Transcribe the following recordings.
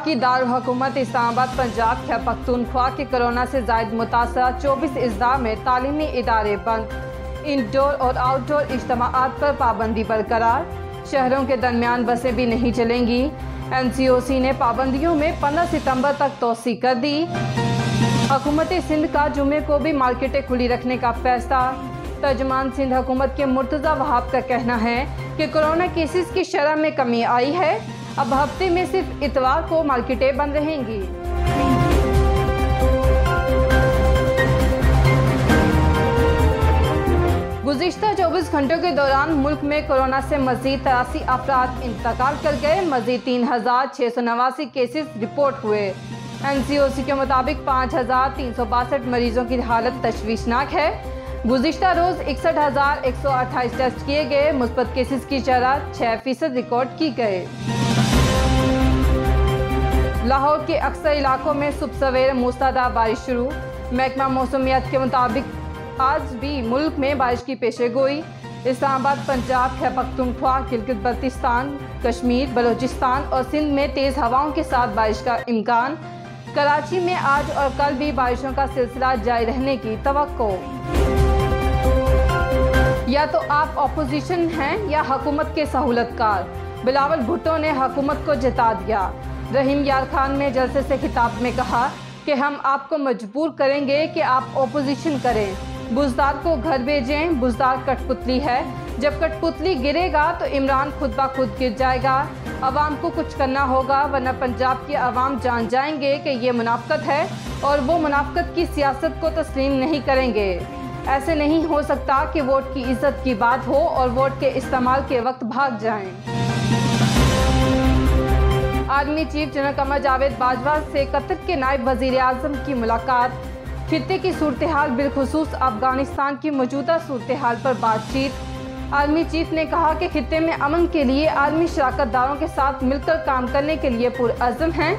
वफाकी दारुल हुकूमत इस्लामाबाद पंजाब खैबर पख्तूनख्वा के कोरोना से जायद मुतासरा 24 अजला में तालीमी इदारे बंद, इंडोर और आउटडोर इज्तिमाआत पर पाबंदी बरकरार। शहरों के दरमियान बसें भी नहीं चलेंगी। NCOC ने पाबंदियों में 15 सितंबर तक तोसी कर दी। हुकूमत सिंध का जुमे को भी मार्केटें खुली रखने का फैसला। तर्जुमान सिंध हुकूमत के मुर्तज़ा वहाब का कहना है कि कोरोना केसेस की शरह में कमी आई है। अब हफ्ते में सिर्फ इतवार को मार्केटें बंद रहेंगी। गुज़िश्ता 24 घंटों के दौरान मुल्क में कोरोना से मजीद 83 अफराद इंतकाल कर गए। मजीद 3689 केसेस रिपोर्ट हुए। NCOC के मुताबिक 5362 मरीजों की हालत तशवीशनाक है। गुज़िश्ता रोज 61,128 टेस्ट किए गए। मुस्बत केसेस की शरह 6% रिकॉर्ड की गए। लाहौर के अक्सर इलाकों में सुबह सवेरे मूसलाधार बारिश शुरू। महकमा मौसमियात के मुताबिक आज भी मुल्क में बारिश की पेशेगोई। इस्लामाबाद, पंजाब, खैबर पख्तूनख्वा, गिलगित बल्तिस्तान, कश्मीर, बलूचिस्तान और सिंध में तेज़ हवाओं के साथ बारिश का इम्कान। कराची में आज और कल भी बारिशों का सिलसिला जारी रहने की तवक्को। या तो आप अपोजिशन हैं या हुकूमत के सहूलतकार। बिलावल भुट्टो ने हुकूमत को जिता दिया। रहीम यार खान ने जलसे से खिताब में कहा कि हम आपको मजबूर करेंगे कि आप अपोजिशन करें। बुजदार को घर भेजें। बुजदार कठपुतली है। जब कठपुतली गिरेगा तो इमरान खुद ब खुद गिर जाएगा। अवाम को कुछ करना होगा, वरना पंजाब की अवाम जान जाएंगे कि ये मुनाफकत है और वो मुनाफकत की सियासत को तस्लीम नहीं करेंगे। ऐसे नहीं हो सकता कि वोट की इज्जत की बात हो और वोट के इस्तेमाल के वक्त भाग जाएं। Army chief general Qamar Javed Bajwa से कतर के नायब वजीर आजम की मुलाकात। खित्ते की सूरत हाल बिलखुसूस अफगानिस्तान की मौजूदा सूरत हाल पर बातचीत। आर्मी चीफ ने कहा कि खित्ते में अमन के लिए आर्मी शराकतदारों के साथ मिलकर काम करने के लिए पुरअज़्म हैं।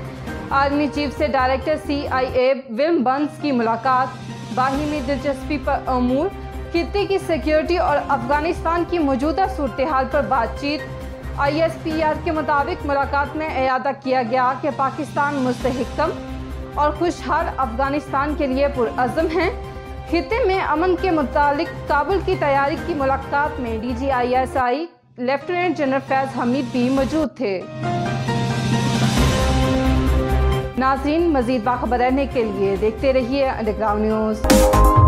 आर्मी चीफ से डायरेक्टर CIA विल्म बर्न्स की मुलाकात। बाहिमी दिलचस्पी पर अमूर। खित्ते की सिक्योरिटी और अफगानिस्तान की मौजूदा सूरत हाल पर बातचीत। ISPR के मुताबिक मुलाकात में इरादा किया गया कि पाकिस्तान मुस्तहकम और खुशहाल अफगानिस्तान के लिए पुरअज़्म हैं। खित्ते में अमन के मुतालिक काबुल की तैयारी की मुलाकात में DGISI लेफ्टिनेंट जनरल फैज़ हमीद भी मौजूद थे। नाज़रीन, मज़ीद बाखबर रहने के लिए देखते रहिए अंडरग्राउंड न्यूज़।